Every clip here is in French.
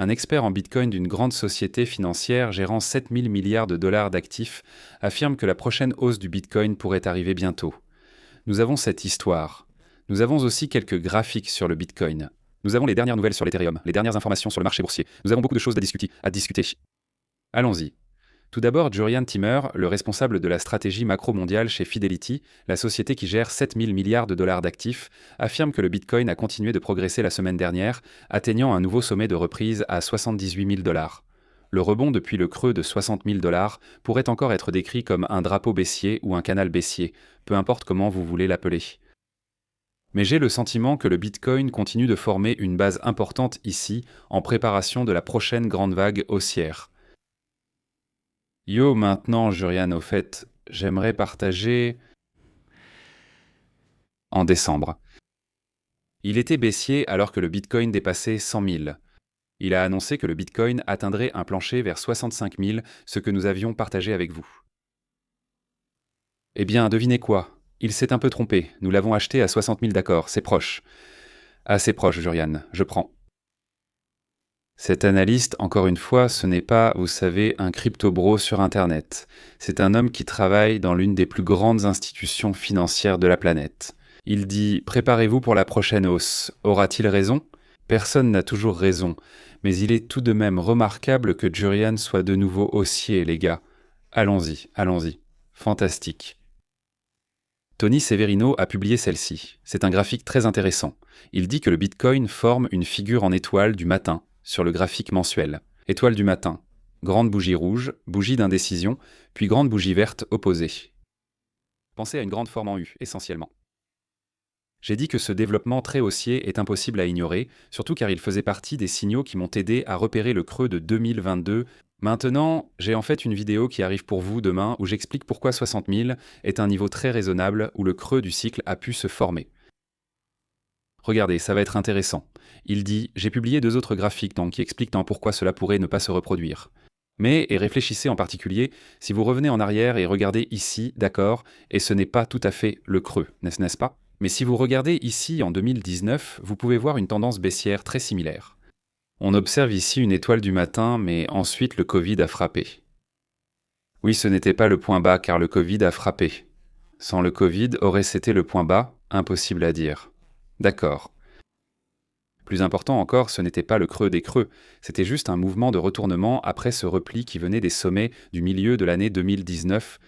Un expert en Bitcoin d'une grande société financière gérant 7000 milliards de dollars d'actifs affirme que la prochaine hausse du Bitcoin pourrait arriver bientôt. Nous avons cette histoire. Nous avons aussi quelques graphiques sur le Bitcoin. Nous avons les dernières nouvelles sur l'Ethereum, les dernières informations sur le marché boursier. Nous avons beaucoup de choses à discuter. Allons-y. Tout d'abord, Jurian Timmer, le responsable de la stratégie macro-mondiale chez Fidelity, la société qui gère 7000 milliards de dollars d'actifs, affirme que le Bitcoin a continué de progresser la semaine dernière, atteignant un nouveau sommet de reprise à 78 000 dollars. Le rebond depuis le creux de 60 000 dollars pourrait encore être décrit comme un drapeau baissier ou un canal baissier, peu importe comment vous voulez l'appeler. Mais j'ai le sentiment que le Bitcoin continue de former une base importante ici, en préparation de la prochaine grande vague haussière. Yo, maintenant, Jurian, au fait, j'aimerais partager... En décembre. Il était baissier alors que le Bitcoin dépassait 100 000. Il a annoncé que le Bitcoin atteindrait un plancher vers 65 000, ce que nous avions partagé avec vous. Eh bien, devinez quoi? Il s'est un peu trompé. Nous l'avons acheté à 60 000 d'accord, c'est proche. Assez proche, Jurian, je prends. Cet analyste, encore une fois, ce n'est pas, vous savez, un crypto-bro sur Internet. C'est un homme qui travaille dans l'une des plus grandes institutions financières de la planète. Il dit « Préparez-vous pour la prochaine hausse ». Aura-t-il raison? Personne n'a toujours raison, mais il est tout de même remarquable que Jurian soit de nouveau haussier, les gars. Allons-y, allons-y. Fantastique. Tony Severino a publié celle-ci. C'est un graphique très intéressant. Il dit que le Bitcoin forme une figure en étoile du matin, sur le graphique mensuel. Étoile du matin, grande bougie rouge, bougie d'indécision, puis grande bougie verte opposée. Pensez à une grande forme en U, essentiellement. J'ai dit que ce développement très haussier est impossible à ignorer, surtout car il faisait partie des signaux qui m'ont aidé à repérer le creux de 2022. Maintenant, j'ai en fait une vidéo qui arrive pour vous demain où j'explique pourquoi 60 000 est un niveau très raisonnable où le creux du cycle a pu se former. Regardez, ça va être intéressant. Il dit « J'ai publié 2 autres graphiques qui expliquent pourquoi cela pourrait ne pas se reproduire. Mais, et réfléchissez en particulier, si vous revenez en arrière et regardez ici, d'accord, et ce n'est pas tout à fait le creux, n'est-ce pas? Mais si vous regardez ici en 2019, vous pouvez voir une tendance baissière très similaire. On observe ici une étoile du matin, mais ensuite le Covid a frappé. Oui, ce n'était pas le point bas car le Covid a frappé. Sans le Covid, aurait-ce été le point bas? Impossible à dire. D'accord. Plus important encore, ce n'était pas le creux des creux, c'était juste un mouvement de retournement après ce repli qui venait des sommets du milieu de l'année 2019.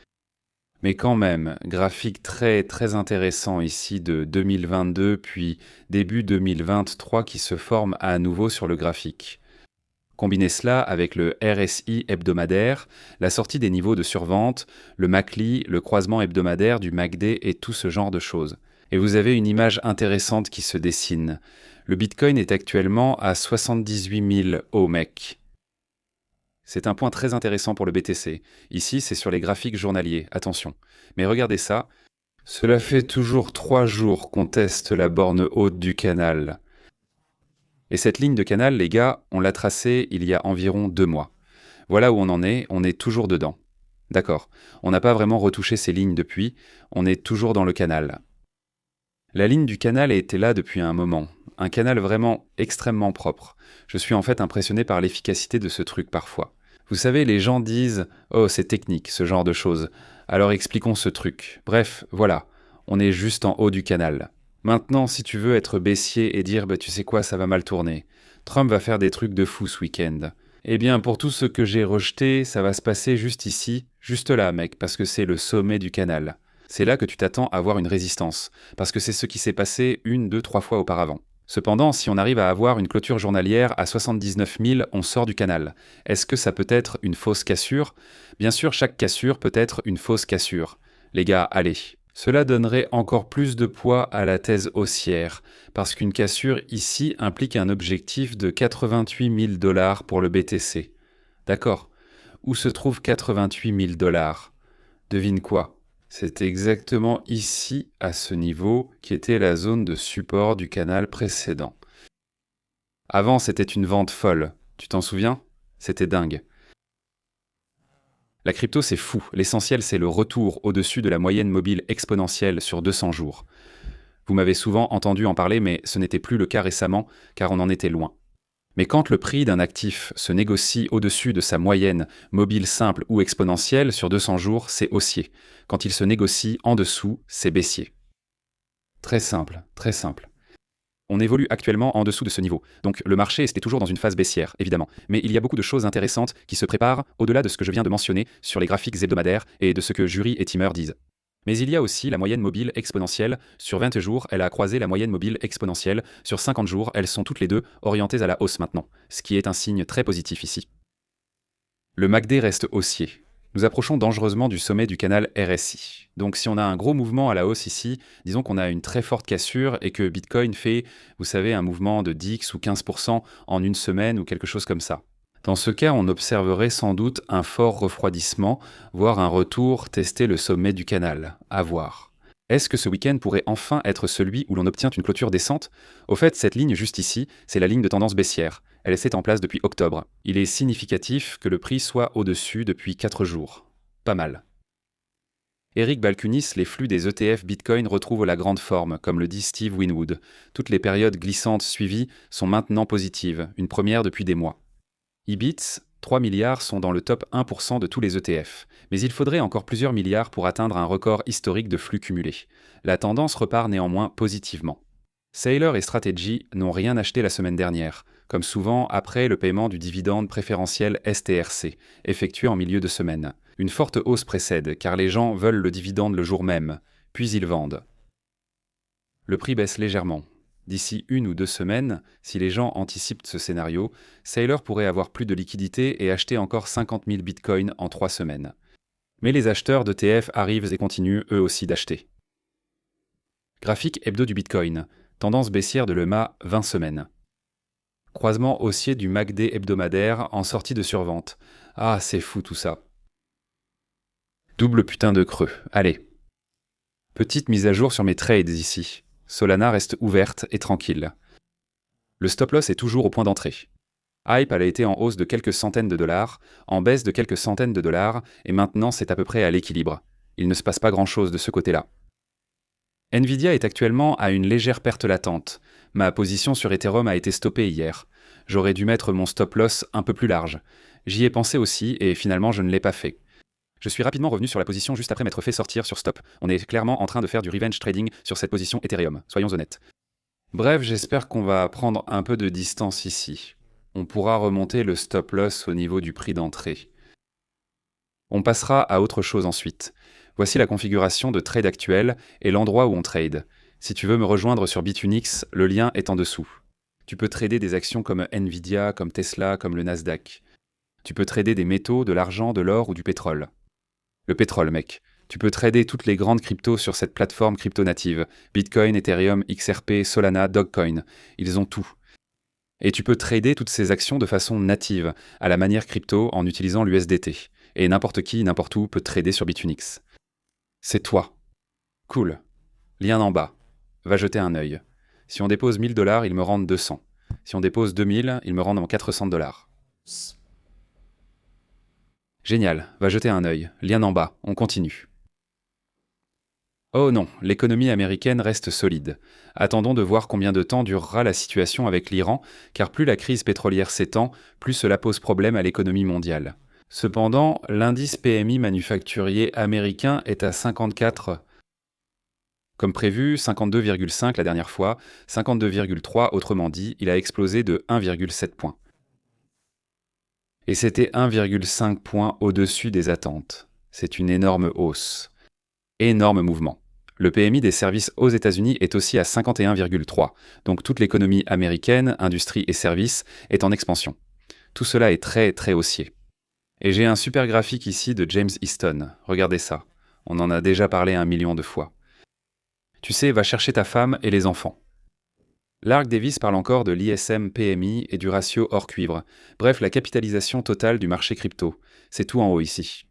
Mais quand même, graphique très intéressant ici de 2022 puis début 2023 qui se forme à nouveau sur le graphique. Combinez cela avec le RSI hebdomadaire, la sortie des niveaux de survente, le MACD, le croisement hebdomadaire du MACD et tout ce genre de choses. Et vous avez une image intéressante qui se dessine. Le Bitcoin est actuellement à 78 000 mec. C'est un point très intéressant pour le BTC. Ici, c'est sur les graphiques journaliers, attention. Mais regardez ça. Cela fait toujours 3 jours qu'on teste la borne haute du canal. Et cette ligne de canal, les gars, on l'a tracée il y a environ 2 mois. Voilà où on est toujours dedans. D'accord, on n'a pas vraiment retouché ces lignes depuis, on est toujours dans le canal. La ligne du canal a été là depuis un moment. Un canal vraiment extrêmement propre. Je suis en fait impressionné par l'efficacité de ce truc parfois. Vous savez, les gens disent « Oh, c'est technique, ce genre de choses. Alors expliquons ce truc. » Bref, voilà, on est juste en haut du canal. Maintenant, si tu veux être baissier et dire « tu sais quoi, ça va mal tourner. Trump va faire des trucs de fou ce week-end. » Eh bien, pour tout ce que j'ai rejeté, ça va se passer juste ici, juste là, mec, parce que c'est le sommet du canal. C'est là que tu t'attends à avoir une résistance, parce que c'est ce qui s'est passé 1, 2, 3 fois auparavant. Cependant, si on arrive à avoir une clôture journalière à 79 000, on sort du canal. Est-ce que ça peut être une fausse cassure? Bien sûr, chaque cassure peut être une fausse cassure. Les gars, allez. Cela donnerait encore plus de poids à la thèse haussière, parce qu'une cassure ici implique un objectif de 88 000 dollars pour le BTC. D'accord. Où se trouve 88 000 dollars? Devine quoi? C'est exactement ici, à ce niveau, qui était la zone de support du canal précédent. Avant, c'était une vente folle. Tu t'en souviens? C'était dingue. La crypto, c'est fou. L'essentiel, c'est le retour au-dessus de la moyenne mobile exponentielle sur 200 jours. Vous m'avez souvent entendu en parler, mais ce n'était plus le cas récemment, car on en était loin. Mais quand le prix d'un actif se négocie au-dessus de sa moyenne mobile simple ou exponentielle sur 200 jours, c'est haussier. Quand il se négocie en dessous, c'est baissier. Très simple, très simple. On évolue actuellement en dessous de ce niveau. Donc le marché est toujours dans une phase baissière, évidemment. Mais il y a beaucoup de choses intéressantes qui se préparent au-delà de ce que je viens de mentionner sur les graphiques hebdomadaires et de ce que Jury et Timmer disent. Mais il y a aussi la moyenne mobile exponentielle. Sur 20 jours, elle a croisé la moyenne mobile exponentielle. Sur 50 jours, elles sont toutes les deux orientées à la hausse maintenant, ce qui est un signe très positif ici. Le MACD reste haussier. Nous approchons dangereusement du sommet du canal RSI. Donc si on a un gros mouvement à la hausse ici, disons qu'on a une très forte cassure et que Bitcoin fait, vous savez, un mouvement de 10 ou 15% en une semaine ou quelque chose comme ça. Dans ce cas, on observerait sans doute un fort refroidissement, voire un retour tester le sommet du canal. À voir. Est-ce que ce week-end pourrait enfin être celui où l'on obtient une clôture descente? Au fait, cette ligne juste ici, c'est la ligne de tendance baissière. Elle est en place depuis octobre. Il est significatif que le prix soit au-dessus depuis 4 jours. Pas mal. Eric Balkunis, les flux des ETF Bitcoin retrouvent la grande forme, comme le dit Steve Winwood. Toutes les périodes glissantes suivies sont maintenant positives, une première depuis des mois. IBITS, 3 milliards sont dans le top 1% de tous les ETF, mais il faudrait encore plusieurs milliards pour atteindre un record historique de flux cumulés. La tendance repart néanmoins positivement. Sailor et Strategy n'ont rien acheté la semaine dernière, comme souvent après le paiement du dividende préférentiel STRC, effectué en milieu de semaine. Une forte hausse précède, car les gens veulent le dividende le jour même, puis ils vendent. Le prix baisse légèrement. D'ici 1 ou 2 semaines, si les gens anticipent ce scénario, Sailor pourrait avoir plus de liquidités et acheter encore 50 000 bitcoins en 3 semaines. Mais les acheteurs d'ETF arrivent et continuent eux aussi d'acheter. Graphique hebdo du bitcoin. Tendance baissière de l'EMA 20 semaines. Croisement haussier du MACD hebdomadaire en sortie de survente. Ah, c'est fou tout ça. Double putain de creux. Allez. Petite mise à jour sur mes trades ici. Solana reste ouverte et tranquille. Le stop-loss est toujours au point d'entrée. Hype, elle a été en hausse de quelques centaines de dollars, en baisse de quelques centaines de dollars, et maintenant c'est à peu près à l'équilibre. Il ne se passe pas grand-chose de ce côté-là. Nvidia est actuellement à une légère perte latente. Ma position sur Ethereum a été stoppée hier. J'aurais dû mettre mon stop-loss un peu plus large. J'y ai pensé aussi, et finalement je ne l'ai pas fait. Je suis rapidement revenu sur la position juste après m'être fait sortir sur stop. On est clairement en train de faire du revenge trading sur cette position Ethereum, soyons honnêtes. Bref, j'espère qu'on va prendre un peu de distance ici. On pourra remonter le stop loss au niveau du prix d'entrée. On passera à autre chose ensuite. Voici la configuration de trade actuelle et l'endroit où on trade. Si tu veux me rejoindre sur Bitunix, le lien est en dessous. Tu peux trader des actions comme Nvidia, comme Tesla, comme le Nasdaq. Tu peux trader des métaux, de l'argent, de l'or ou du pétrole. Le pétrole, mec. Tu peux trader toutes les grandes cryptos sur cette plateforme crypto native. Bitcoin, Ethereum, XRP, Solana, Dogecoin. Ils ont tout. Et tu peux trader toutes ces actions de façon native, à la manière crypto, en utilisant l'USDT. Et n'importe qui, n'importe où peut trader sur Bitunix. C'est toi. Cool. Lien en bas. Va jeter un œil. Si on dépose 1000 $, ils me rendent 200. Si on dépose 2000, ils me rendent 400 $. Génial, va jeter un œil. Lien en bas, on continue. Oh non, l'économie américaine reste solide. Attendons de voir combien de temps durera la situation avec l'Iran, car plus la crise pétrolière s'étend, plus cela pose problème à l'économie mondiale. Cependant, l'indice PMI manufacturier américain est à 54. Comme prévu, 52,5 la dernière fois, 52,3 autrement dit, il a explosé de 1,7 points. Et c'était 1,5 points au-dessus des attentes. C'est une énorme hausse. Énorme mouvement. Le PMI des services aux États-Unis est aussi à 51,3, donc toute l'économie américaine, industrie et services, est en expansion. Tout cela est très très haussier. Et j'ai un super graphique ici de James Easton. Regardez ça. On en a déjà parlé 1 million de fois. Tu sais, va chercher ta femme et les enfants. Lark Davis parle encore de l'ISM PMI et du ratio hors cuivre. Bref, la capitalisation totale du marché crypto. C'est tout en haut ici.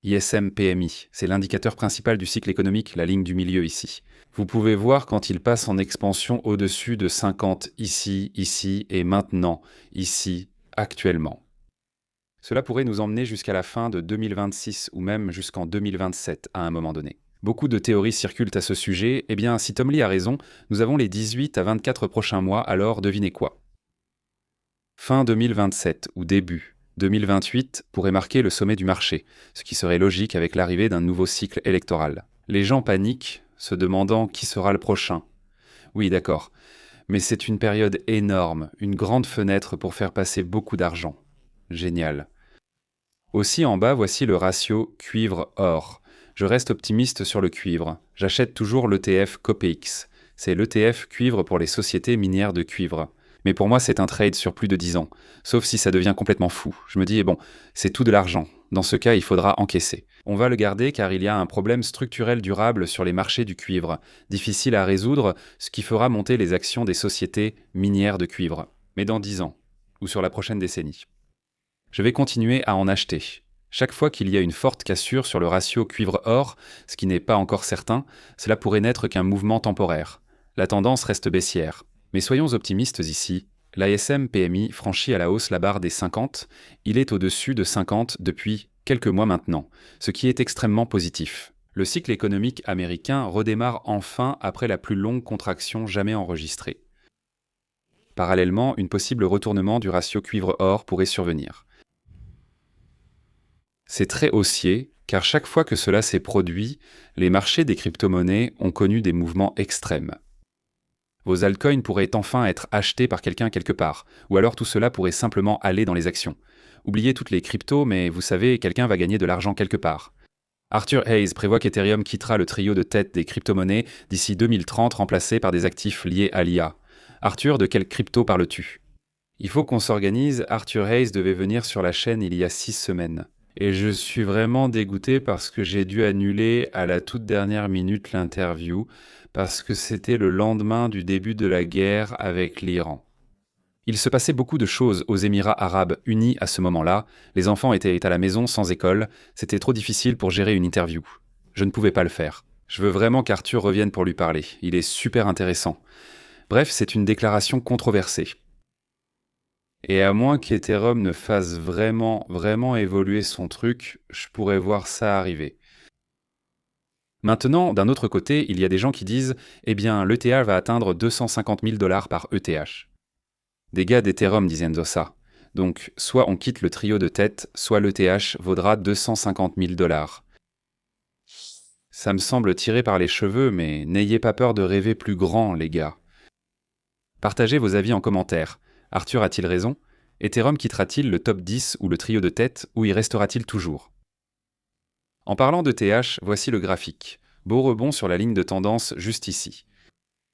ISM PMI, c'est l'indicateur principal du cycle économique, la ligne du milieu ici. Vous pouvez voir quand il passe en expansion au-dessus de 50 ici, ici et maintenant, ici, actuellement. Cela pourrait nous emmener jusqu'à la fin de 2026 ou même jusqu'en 2027 à un moment donné. Beaucoup de théories circulent à ce sujet. Eh bien, si Tom Lee a raison, nous avons les 18 à 24 prochains mois, alors devinez quoi? Fin 2027 ou début 2028 pourrait marquer le sommet du marché, ce qui serait logique avec l'arrivée d'un nouveau cycle électoral. Les gens paniquent, se demandant qui sera le prochain. Oui, d'accord, mais c'est une période énorme, une grande fenêtre pour faire passer beaucoup d'argent. Génial. Aussi en bas, voici le ratio cuivre-or. Je reste optimiste sur le cuivre. J'achète toujours l'ETF COPEX. C'est l'ETF cuivre pour les sociétés minières de cuivre. Mais pour moi, c'est un trade sur plus de 10 ans. Sauf si ça devient complètement fou. Je me dis, bon, c'est tout de l'argent. Dans ce cas, il faudra encaisser. On va le garder car il y a un problème structurel durable sur les marchés du cuivre, difficile à résoudre, ce qui fera monter les actions des sociétés minières de cuivre. Mais dans 10 ans, ou sur la prochaine décennie. Je vais continuer à en acheter. Chaque fois qu'il y a une forte cassure sur le ratio cuivre-or, ce qui n'est pas encore certain, cela pourrait n'être qu'un mouvement temporaire. La tendance reste baissière. Mais soyons optimistes ici. L'ISM PMI franchit à la hausse la barre des 50, il est au-dessus de 50 depuis quelques mois maintenant, ce qui est extrêmement positif. Le cycle économique américain redémarre enfin après la plus longue contraction jamais enregistrée. Parallèlement, une possible retournement du ratio cuivre-or pourrait survenir. C'est très haussier, car chaque fois que cela s'est produit, les marchés des crypto-monnaies ont connu des mouvements extrêmes. Vos altcoins pourraient enfin être achetés par quelqu'un quelque part, ou alors tout cela pourrait simplement aller dans les actions. Oubliez toutes les cryptos, mais vous savez, quelqu'un va gagner de l'argent quelque part. Arthur Hayes prévoit qu'Ethereum quittera le trio de tête des crypto-monnaies d'ici 2030 remplacé par des actifs liés à l'IA. Arthur, de quelle crypto parles-tu ? Il faut qu'on s'organise, Arthur Hayes devait venir sur la chaîne il y a 6 semaines. Et je suis vraiment dégoûté parce que j'ai dû annuler à la toute dernière minute l'interview, parce que c'était le lendemain du début de la guerre avec l'Iran. Il se passait beaucoup de choses aux Émirats arabes unis à ce moment-là, les enfants étaient à la maison sans école, c'était trop difficile pour gérer une interview. Je ne pouvais pas le faire. Je veux vraiment qu'Arthur revienne pour lui parler, il est super intéressant. Bref, c'est une déclaration controversée. Et à moins qu'Ethereum ne fasse vraiment évoluer son truc, je pourrais voir ça arriver. Maintenant, d'un autre côté, il y a des gens qui disent « Eh bien, l'ETH va atteindre 250 000 $ par ETH ». Des gars d'Ethereum disaient ça. Donc, soit on quitte le trio de tête, soit l'ETH vaudra 250 000 $. Ça me semble tiré par les cheveux, mais n'ayez pas peur de rêver plus grand, les gars. Partagez vos avis en commentaire. Arthur a-t-il raison ? Ethereum quittera-t-il le top 10 ou le trio de tête, ou y restera-t-il toujours ? En parlant d'ETH, voici le graphique. Beau rebond sur la ligne de tendance juste ici.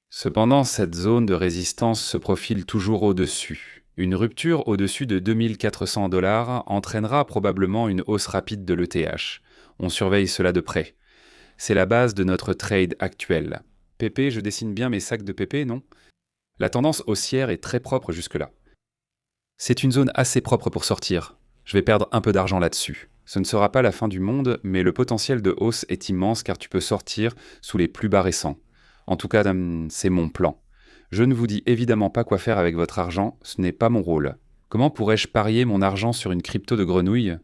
Cependant, cette zone de résistance se profile toujours au-dessus. Une rupture au-dessus de 2400 $ entraînera probablement une hausse rapide de l'ETH. On surveille cela de près. C'est la base de notre trade actuel. Pépé, je dessine bien mes sacs de Pépé, non ? La tendance haussière est très propre jusque-là. C'est une zone assez propre pour sortir. Je vais perdre un peu d'argent là-dessus. Ce ne sera pas la fin du monde, mais le potentiel de hausse est immense car tu peux sortir sous les plus bas récents. En tout cas, c'est mon plan. Je ne vous dis évidemment pas quoi faire avec votre argent, ce n'est pas mon rôle. Comment pourrais-je parier mon argent sur une crypto de grenouille ?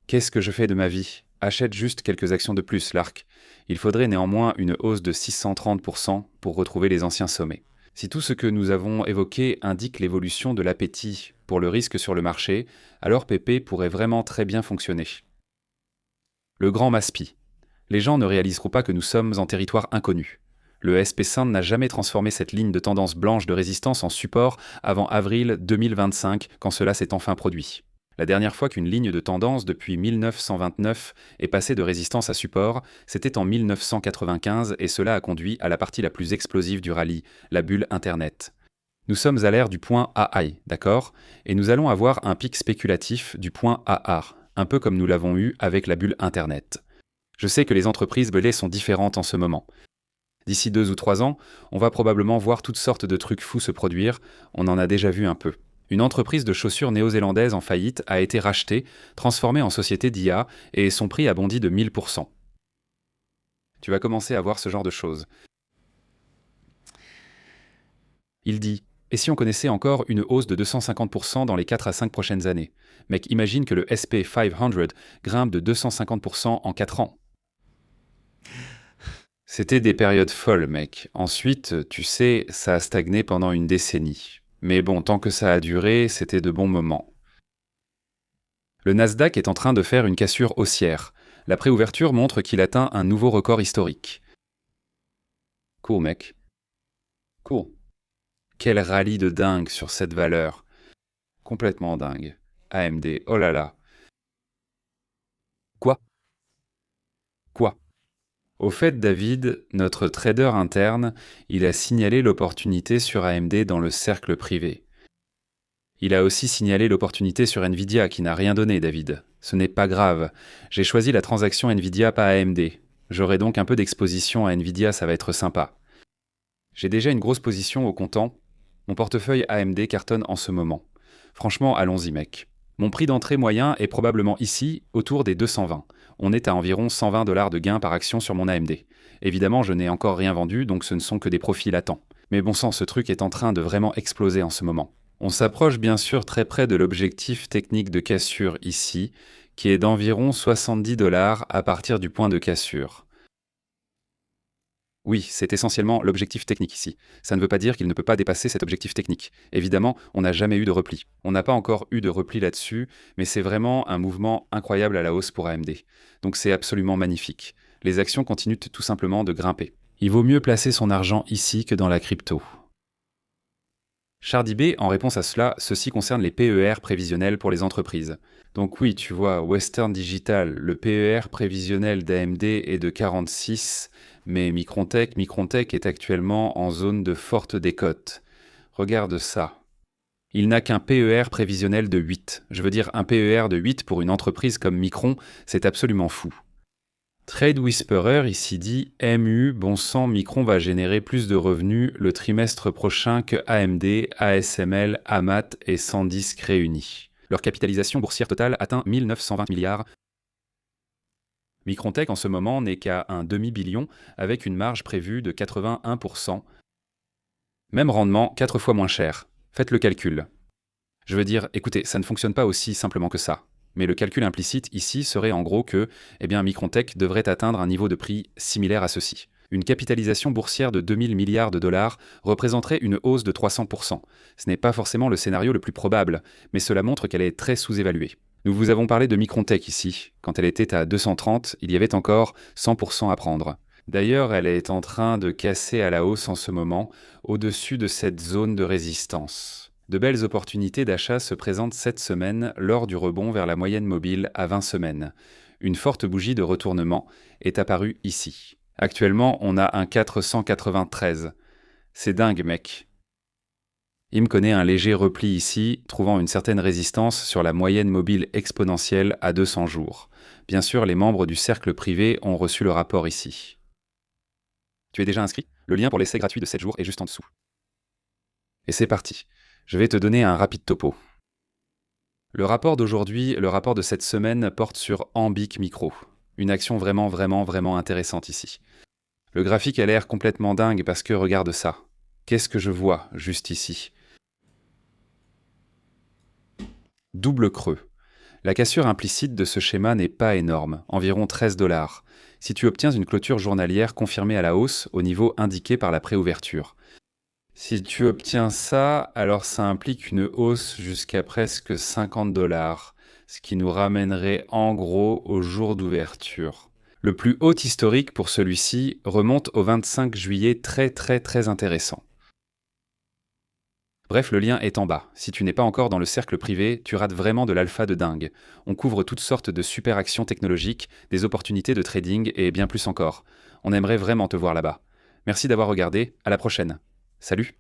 Qu'est-ce que je fais de ma vie ? Achète juste quelques actions de plus, Lark. Il faudrait néanmoins une hausse de 630% pour retrouver les anciens sommets. Si tout ce que nous avons évoqué indique l'évolution de l'appétit pour le risque sur le marché, alors PP pourrait vraiment très bien fonctionner. Le grand MASPI. Les gens ne réaliseront pas que nous sommes en territoire inconnu. Le SP5 n'a jamais transformé cette ligne de tendance blanche de résistance en support avant avril 2025, quand cela s'est enfin produit. La dernière fois qu'une ligne de tendance depuis 1929 est passée de résistance à support, c'était en 1995 et cela a conduit à la partie la plus explosive du rallye, la bulle Internet. Nous sommes à l'ère du point AI, d'accord ? Et nous allons avoir un pic spéculatif du point AA, un peu comme nous l'avons eu avec la bulle Internet. Je sais que les entreprises belées sont différentes en ce moment. D'ici 2 ou 3 ans, on va probablement voir toutes sortes de trucs fous se produire, on en a déjà vu un peu. Une entreprise de chaussures néo-zélandaise en faillite a été rachetée, transformée en société d'IA, et son prix a bondi de 1000%. Tu vas commencer à voir ce genre de choses. Il dit « Et si on connaissait encore une hausse de 250% dans les 4 à 5 prochaines années ? Mec, imagine que le SP500 grimpe de 250% en 4 ans. » C'était des périodes folles, mec. Ensuite, tu sais, ça a stagné pendant une décennie. Mais bon, tant que ça a duré, c'était de bons moments. Le Nasdaq est en train de faire une cassure haussière. La préouverture montre qu'il atteint un nouveau record historique. Cool, mec. Cool. Quel rallye de dingue sur cette valeur. Complètement dingue. AMD, oh là là. Quoi? Quoi? Au fait, David, notre trader interne, il a signalé l'opportunité sur AMD dans le cercle privé. Il a aussi signalé l'opportunité sur Nvidia qui n'a rien donné, David. Ce n'est pas grave. J'ai choisi la transaction Nvidia, pas AMD. J'aurai donc un peu d'exposition à Nvidia, ça va être sympa. J'ai déjà une grosse position au comptant. Mon portefeuille AMD cartonne en ce moment. Franchement, allons-y, mec. Mon prix d'entrée moyen est probablement ici, autour des 220. On est à environ 120 $ de gain par action sur mon AMD. Évidemment, je n'ai encore rien vendu, donc ce ne sont que des profits latents. Mais bon sang, ce truc est en train de vraiment exploser en ce moment. On s'approche bien sûr très près de l'objectif technique de cassure ici, qui est d'environ 70 $ à partir du point de cassure. Oui, c'est essentiellement l'objectif technique ici. Ça ne veut pas dire qu'il ne peut pas dépasser cet objectif technique. Évidemment, on n'a jamais eu de repli. On n'a pas encore eu de repli là-dessus, mais c'est vraiment un mouvement incroyable à la hausse pour AMD. Donc c'est absolument magnifique. Les actions continuent tout simplement de grimper. Il vaut mieux placer son argent ici que dans la crypto. CharDB, en réponse à cela, ceci concerne les PER prévisionnels pour les entreprises. Donc oui, tu vois, Western Digital, le PER prévisionnel d'AMD est de 46, mais Microntech est actuellement en zone de forte décote. Regarde ça. Il n'a qu'un PER prévisionnel de 8. Je veux dire, un PER de 8 pour une entreprise comme Micron, c'est absolument fou. Trade Whisperer ici dit MU, bon sang, Micron va générer plus de revenus le trimestre prochain que AMD, ASML, Amat et SanDisk réunis. Leur capitalisation boursière totale atteint 1920 milliards. Microntech en ce moment n'est qu'à un demi-billion avec une marge prévue de 81%. Même rendement, 4 fois moins cher. Faites le calcul. Je veux dire, écoutez, ça ne fonctionne pas aussi simplement que ça. Mais le calcul implicite ici serait en gros que Microntech devrait atteindre un niveau de prix similaire à ceci. Une capitalisation boursière de 2000 milliards de dollars représenterait une hausse de 300%. Ce n'est pas forcément le scénario le plus probable, mais cela montre qu'elle est très sous-évaluée. Nous vous avons parlé de Microntech ici. Quand elle était à 230, il y avait encore 100% à prendre. D'ailleurs, elle est en train de casser à la hausse en ce moment, au-dessus de cette zone de résistance. De belles opportunités d'achat se présentent cette semaine lors du rebond vers la moyenne mobile à 20 semaines. Une forte bougie de retournement est apparue ici. Actuellement, on a un 493. C'est dingue, mec. Il me connaît un léger repli ici, trouvant une certaine résistance sur la moyenne mobile exponentielle à 200 jours. Bien sûr, les membres du cercle privé ont reçu le rapport ici. Tu es déjà inscrit? Le lien pour l'essai gratuit de 7 jours est juste en dessous. Et c'est parti. Je vais te donner un rapide topo. Le rapport d'aujourd'hui, le rapport de cette semaine porte sur Ambiq Micro. Une action vraiment intéressante ici. Le graphique a l'air complètement dingue parce que regarde ça. Qu'est-ce que je vois juste ici? Double creux. La cassure implicite de ce schéma n'est pas énorme, environ 13 $, si tu obtiens une clôture journalière confirmée à la hausse au niveau indiqué par la préouverture. Si tu obtiens ça, alors ça implique une hausse jusqu'à presque 50 $, ce qui nous ramènerait en gros au jour d'ouverture. Le plus haut historique pour celui-ci remonte au 25 juillet, très intéressant. Bref, le lien est en bas. Si tu n'es pas encore dans le cercle privé, tu rates vraiment de l'alpha de dingue. On couvre toutes sortes de super actions technologiques, des opportunités de trading et bien plus encore. On aimerait vraiment te voir là-bas. Merci d'avoir regardé, à la prochaine. Salut!